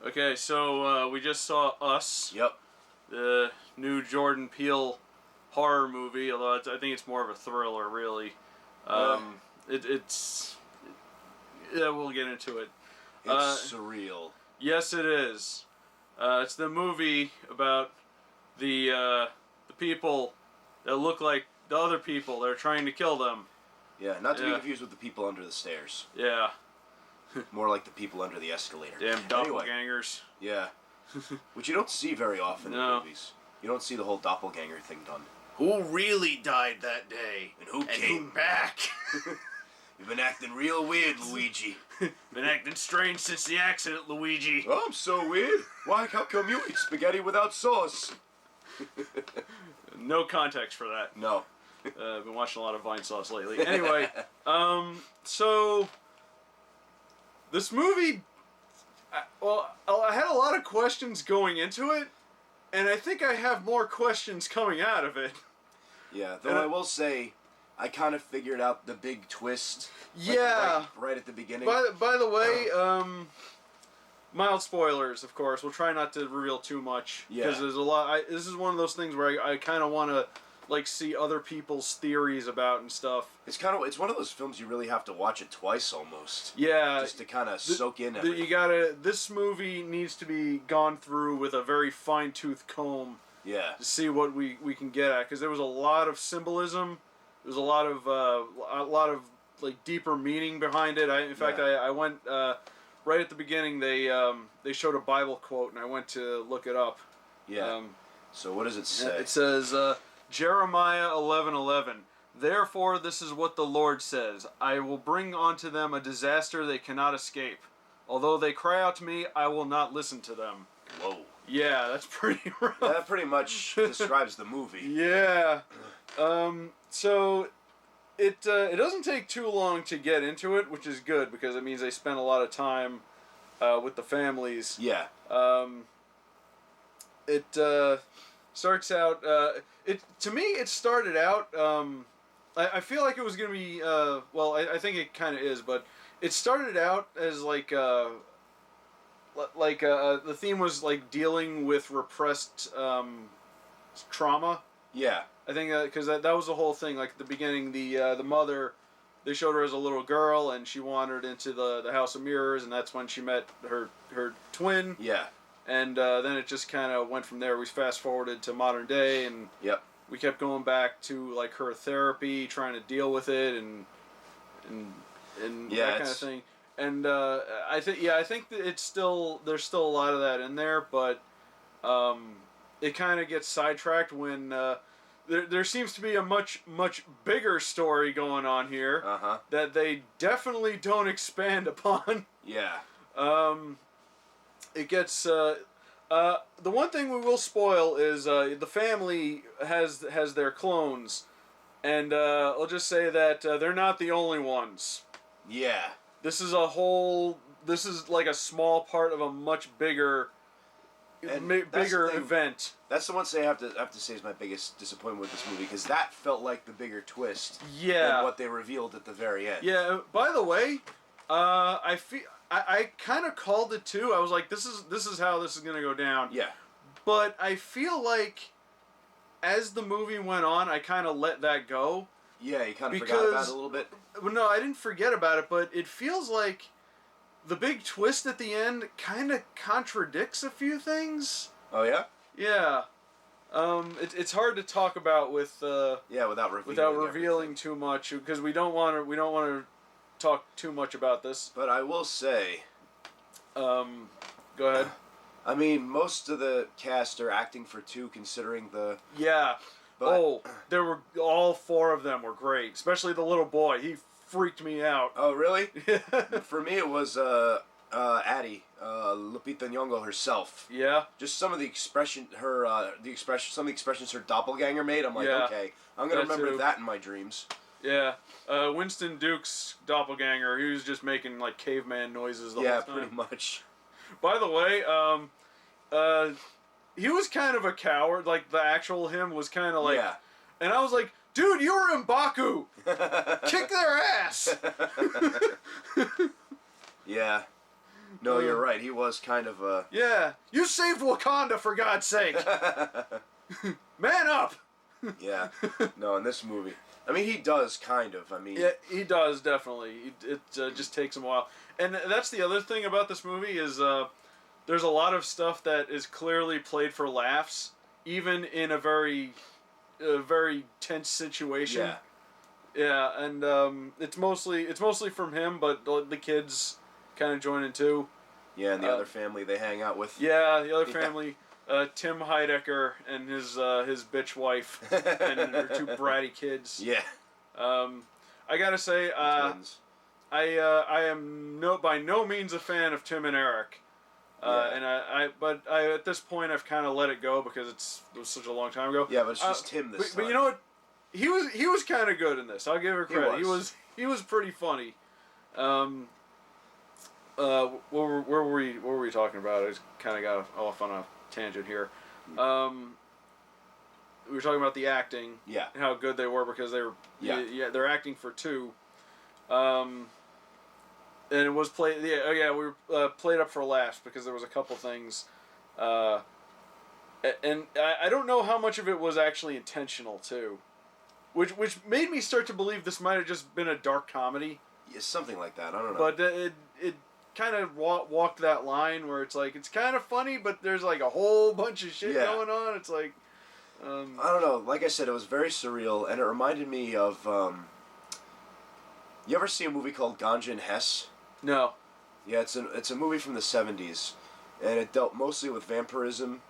Okay, so we just saw Us. Yep. The new Jordan Peele horror movie, although I think it's more of a thriller, really. It's... Yeah, we'll get into it. It's surreal. Yes, it is. It's the movie about the people that look like the other people that are trying to kill them. Yeah, not to be confused with the people under the stairs. Yeah. More like the people under the escalator. Damn doppelgangers. Anyway, yeah. Which you don't see very often in movies. You don't see the whole doppelganger thing done. Who really died that day? And who came back? You've been acting real weird, Luigi. Been acting strange since the accident, Luigi. Oh, I'm so weird. Why, how come you eat spaghetti without sauce? No context for that. No. I've been watching a lot of Vine Sauce lately. Anyway, so this movie, I had a lot of questions going into it, and I think I have more questions coming out of it. Yeah, though I will say, I kind of figured out the big twist. Yeah. Right at the beginning. By the way, mild spoilers, of course. We'll try not to reveal too much. Yeah. Because there's a lot. This is one of those things where I kind of want to see other people's theories about and stuff. It's one of those films you really have to watch it twice almost. Yeah. Just to kind of soak in everything. This movie needs to be gone through with a very fine-tooth comb. Yeah. To see what we can get at, because there was a lot of symbolism. There's a lot of like deeper meaning behind it. In fact, I went right at the beginning. They showed a Bible quote, and I went to look it up. Yeah. So what does it say? It says Jeremiah 11:11. Therefore, this is what the Lord says: I will bring onto them a disaster they cannot escape. Although they cry out to me, I will not listen to them. Whoa. Yeah, that's pretty rough. That pretty much describes the movie. Yeah. So it doesn't take too long to get into it, which is good because it means they spend a lot of time with the families. Yeah. It starts out. To me, it started out. I feel like it was gonna be. I think it kind of is, but it started out as the theme was like dealing with repressed trauma. Yeah. I think because that was the whole thing. Like at the beginning, the mother, they showed her as a little girl, and she wandered into the House of Mirrors, and that's when she met her twin. Yeah. And then it just kind of went from there. We fast forwarded to modern day, and we kept going back to like her therapy, trying to deal with it, and that kind of thing. And I think that it's still there's still a lot of that in there, but it kind of gets sidetracked when there seems to be a much bigger story going on here that they definitely don't expand upon. Yeah. It gets the one thing we will spoil is the family has their clones, and I'll just say that they're not the only ones. Yeah. This is like a small part of a much bigger event. That's the one thing I have to say is my biggest disappointment with this movie, because that felt like the bigger twist than what they revealed at the very end. Yeah. By the way, I kind of called it too. I was like, this is how this is gonna go down. Yeah. But I feel like as the movie went on, I kind of let that go. Yeah, you kind of forgot about it a little bit. Well, no, I didn't forget about it, but it feels like the big twist at the end kind of contradicts a few things. Oh yeah. Yeah. It's hard to talk about with without revealing too much, because we don't want to talk too much about this. But I will say, go ahead. I mean, most of the cast are acting for two, considering the... Yeah. But there were all four of them were great, especially the little boy. He freaked me out. Oh, really? For me, it was Addie, Lupita Nyong'o herself. Yeah. Just some of the expressions her doppelganger made. I'm like, okay, I'm gonna remember that in my dreams. Yeah. Winston Duke's doppelganger, he was just making like caveman noises the whole time. Yeah, pretty much. By the way, he was kind of a coward. Like the actual him was kind of like, and I was like, dude, you were M'Baku. Kick their ass. Yeah. No, you're right. He was kind of a... Yeah. You saved Wakanda, for God's sake! Man up! Yeah. No, in this movie. I mean, he does, kind of. I mean... Yeah, he does, definitely. It just takes him a while. And that's the other thing about this movie is there's a lot of stuff that is clearly played for laughs, even in a very tense situation. Yeah. Yeah, and it's mostly from him, but the kids kind of join in too. Yeah, and the other family they hang out with. Yeah, the other family, Tim Heidecker and his bitch wife and her two bratty kids. Yeah. I gotta say, Twins. I am by no means a fan of Tim and Eric. Yeah. But at this point I've kind of let it go because it was such a long time ago. Yeah, but it's just Tim this time. But you know what? He was kind of good in this. I'll give her credit. He was pretty funny. What were we talking about? I just kind of got off on a tangent here. We were talking about the acting. Yeah. And how good they were because they were. Yeah. They're acting for two. And it was played. Yeah. Oh yeah. We were played up for laughs because there was a couple things. And I don't know how much of it was actually intentional too. Which made me start to believe this might have just been a dark comedy. Yeah, something like that. I don't know. But it kind of walked that line where it's like it's kind of funny, but there's like a whole bunch of shit going on. It's like I don't know. Like I said, it was very surreal, and it reminded me of. You ever see a movie called Ganja and Hess? No. Yeah, it's a movie from the 70s, and it dealt mostly with vampirism.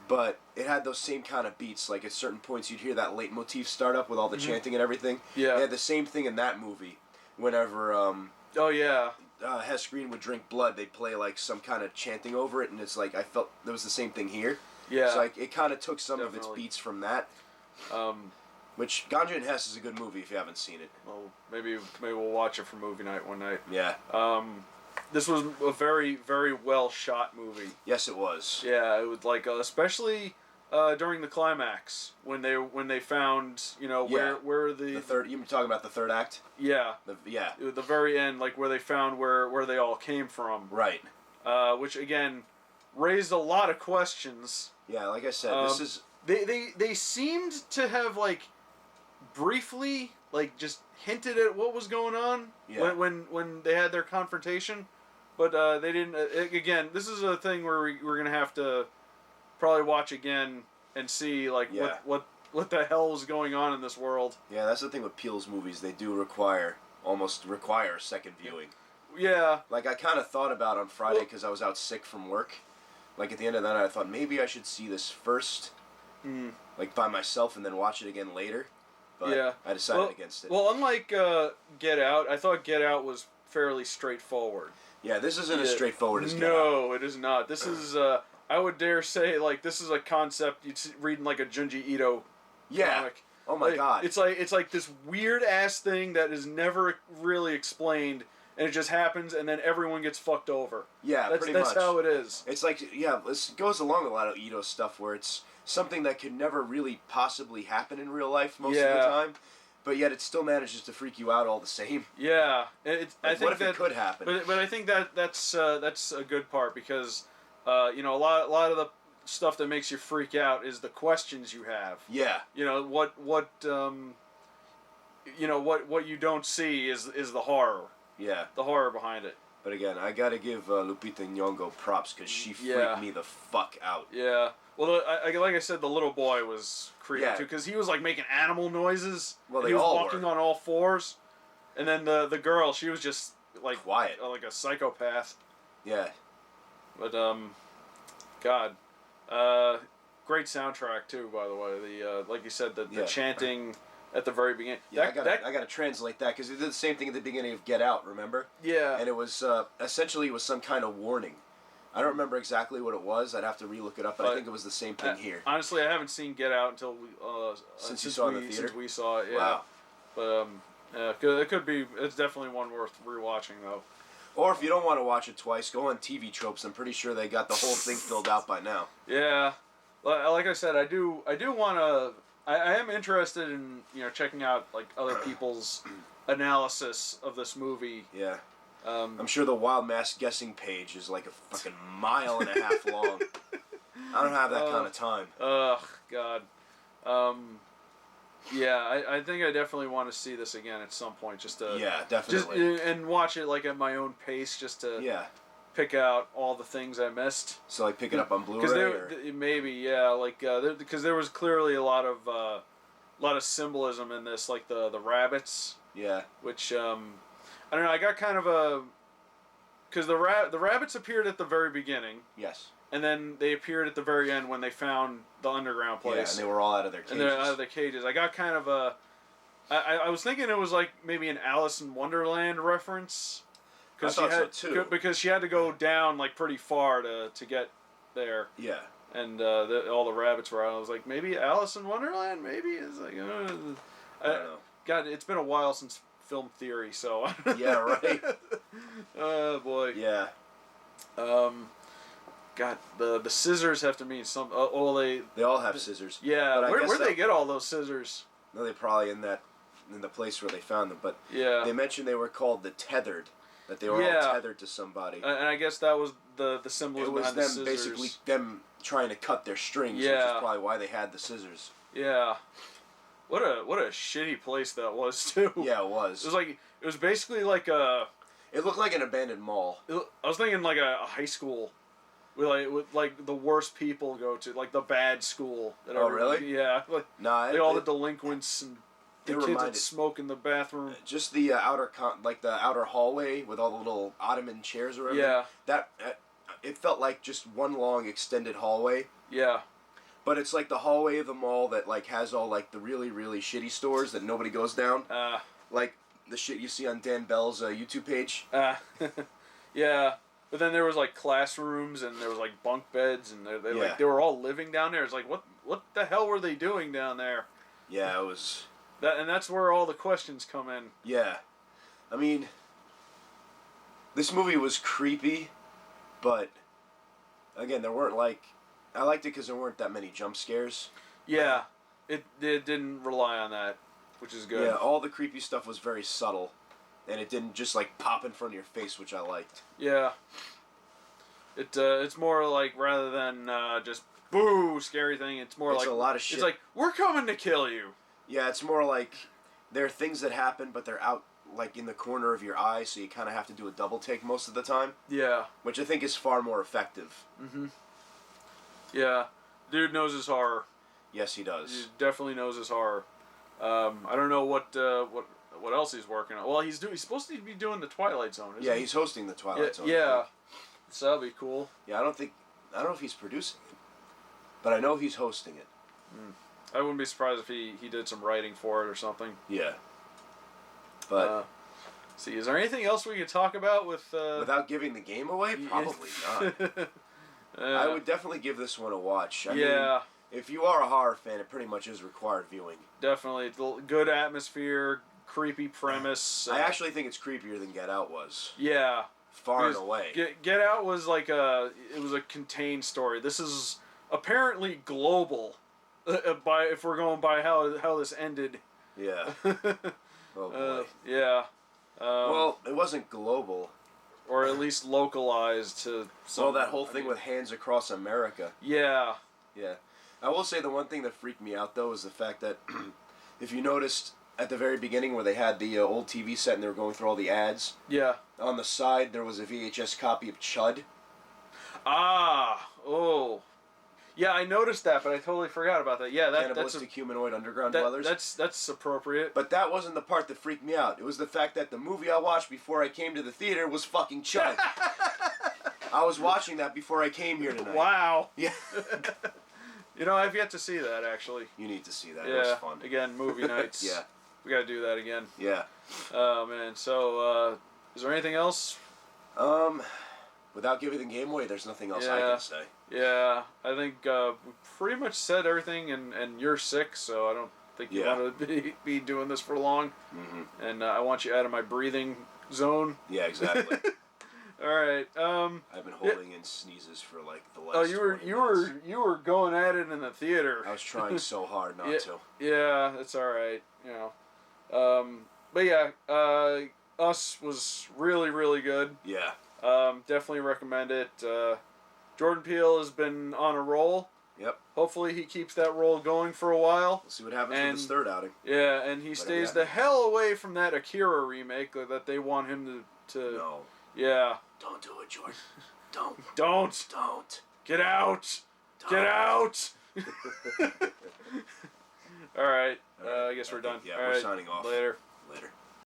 But it had those same kind of beats. Like at certain points, you'd hear that leitmotif start up with all the chanting and everything. Yeah. They had the same thing in that movie. Whenever oh yeah. Hess Green would drink blood, they'd play like some kind of chanting over it, and it's like I felt there was the same thing here. Yeah. So like it kind of took some of its beats from that. Which Ganja and Hess is a good movie if you haven't seen it. Well, maybe we'll watch it for movie night one night. Yeah. This was a very, very well shot movie. Yes, it was. Yeah, it was like especially during the climax when they found where the third. You were talking about the third act. Yeah. The the very end, like where they found where they all came from. Right. Which again raised a lot of questions. Yeah, like I said, this is they seemed to have like briefly like just hinted at what was going on when they had their confrontation. But they didn't. Again, this is a thing where we're gonna have to probably watch again and see like what the hell is going on in this world. Yeah, that's the thing with Peele's movies. They do almost require a second viewing. Yeah. Like I kind of thought about on Friday because I was out sick from work. Like at the end of the night, I thought maybe I should see this first, like by myself, and then watch it again later. But I decided against it. Well, unlike Get Out, I thought Get Out was fairly straightforward. Yeah, this isn't as straightforward as Get Out. No, it is not. This is, I would dare say, like, this is a concept you'd read in, like, a Junji Ito comic. Oh, my God. It's like this weird-ass thing that is never really explained, and it just happens, and then everyone gets fucked over. Yeah, pretty much. That's how it is. It's like, this goes along with a lot of Ito stuff where it's something that could never really possibly happen in real life most of the time. But yet it still manages to freak you out all the same. Yeah, I think what if it could happen? But I think that's a good part because a lot of the stuff that makes you freak out is the questions you have. Yeah. What you don't see is the horror. Yeah. The horror behind it. But again, I gotta give Lupita Nyong'o props because she freaked me the fuck out. Yeah. Well, like I said, the little boy was creepy too because he was like making animal noises. Well, he was walking on all fours, and then the girl, she was just like quiet, like a psychopath. Yeah. But God, great soundtrack too. By the way, the like you said, the chanting at the very beginning. Yeah, I gotta translate that because they did the same thing at the beginning of Get Out. Remember? Yeah. And it was essentially some kind of warning. I don't remember exactly what it was. I'd have to relook it up, but I think it was the same thing here. Honestly, I haven't seen Get Out until since you saw it in the theater. Since we saw it, yeah. Wow. But it could be. It's definitely one worth rewatching though. Or if you don't want to watch it twice, go on TV Tropes. I'm pretty sure they got the whole thing filled out by now. Yeah, like I said, I do want to. I am interested in checking out like other people's analysis of this movie. Yeah. I'm sure the Wild Mask guessing page is like a fucking mile and a half long. I don't have that kind of time. Ugh, God. Yeah, I think I definitely want to see this again at some point, just to definitely, and watch it like at my own pace, just to pick out all the things I missed. So like pick it up on Blu-ray, maybe like because there was clearly a lot of symbolism in this, like the rabbits. Yeah. Which I don't know. I got kind of a because the rabbits appeared at the very beginning. Yes. And then they appeared at the very end when they found the underground place. Yeah, and they were all out of their cages. And they're out of their cages. I got kind of a... I was thinking it was like maybe an Alice in Wonderland reference. I thought so too. Because she had to go down like pretty far to get there. Yeah. And all the rabbits were out. I was like, maybe Alice in Wonderland? Maybe? It's like... I don't know. God, it's been a while since film theory, so... Yeah, right. Oh, boy. Yeah. God, the scissors have to mean some. They all have scissors. Yeah, where'd they get all those scissors? No, they probably in the place where they found them. But yeah, they mentioned they were called the tethered, that they were all tethered to somebody. And I guess that was the symbolism behind the scissors. It was them basically them trying to cut their strings, which is probably why they had the scissors. Yeah, what a shitty place that was too. Yeah, it was. It was basically like a. It looked like an abandoned mall. I was thinking like a high school. With the worst people go to, like the bad school. Oh, really? Yeah. All the delinquents and the kids that smoke in the bathroom. Just the outer hallway with all the little ottoman chairs around. Yeah. That it felt like just one long extended hallway. Yeah. But it's like the hallway of the mall that like has all like the really really shitty stores that nobody goes down. Like the shit you see on Dan Bell's YouTube page. Yeah. But then there was like classrooms and there was like bunk beds and they were all living down there. It's like what the hell were they doing down there? Yeah, it was. And that's where all the questions come in. Yeah, I mean, this movie was creepy, but again, there weren't like I liked it because there weren't that many jump scares. Yeah, it didn't rely on that, which is good. Yeah, all the creepy stuff was very subtle. And it didn't just like pop in front of your face, which I liked. Yeah. It's more like rather than just boo scary thing. It's more like a lot of shit. It's like we're coming to kill you. Yeah, it's more like there are things that happen, but they're out like in the corner of your eye, so you kind of have to do a double take most of the time. Yeah. Which I think is far more effective. Mhm. Yeah, dude knows his horror. Yes, he does. He definitely knows his horror. I don't know what else he's working on. Well, he's supposed to be doing the Twilight Zone, isn't he? He's hosting the Twilight Zone. Yeah. So that'll be cool. Yeah, I don't know if he's producing it, but I know he's hosting it. I wouldn't be surprised if he did some writing for it or something. Yeah. But see, is there anything else we could talk about without giving the game away? Probably not. I would definitely give this one a watch. I mean, if you are a horror fan, it pretty much is required viewing. Definitely. Good atmosphere, creepy premise. I actually think it's creepier than Get Out was. Yeah. Far and away. Get Out was like it was a contained story. This is apparently global, if we're going by how this ended. Yeah. Oh boy. Yeah. Well, it wasn't global. Or at least localized to some... Well, that whole thing with Hands Across America. Yeah. Yeah. I will say the one thing that freaked me out, though, is the fact that if you noticed at the very beginning where they had the old TV set and they were going through all the ads. Yeah. On the side, there was a VHS copy of Chud. Ah. Oh. Yeah, I noticed that, but I totally forgot about that. Yeah, Cannibalistic humanoid underground dwellers. That's appropriate. But that wasn't the part that freaked me out. It was the fact that the movie I watched before I came to the theater was fucking Chud. I was watching that before I came here tonight. Wow. Yeah. You know, I've yet to see that, actually. You need to see that. Yeah. It was fun. Again, movie nights. Yeah. We gotta do that again. Yeah. Oh, man. So, is there anything else? Without giving the game away, there's nothing else I can say. Yeah, I think we pretty much said everything, and you're sick, so I don't think you want to be doing this for long. Mm-hmm. And I want you out of my breathing zone. Yeah, exactly. All right. I've been holding in sneezes for like the last. Oh, you were going at it in the theater. I was trying so hard not to. Yeah, it's all right. You know. But yeah. Us was really, really good. Yeah. Definitely recommend it. Jordan Peele has been on a roll. Yep. Hopefully he keeps that roll going for a while. We'll see what happens with his third outing. Yeah, and he stays the hell away from that Akira remake that they want him to... No. Yeah. Don't do it, Jordan. Don't. Don't. Get out. Don't. Get out. All right. I guess we're done. Yeah, we're signing off. Later.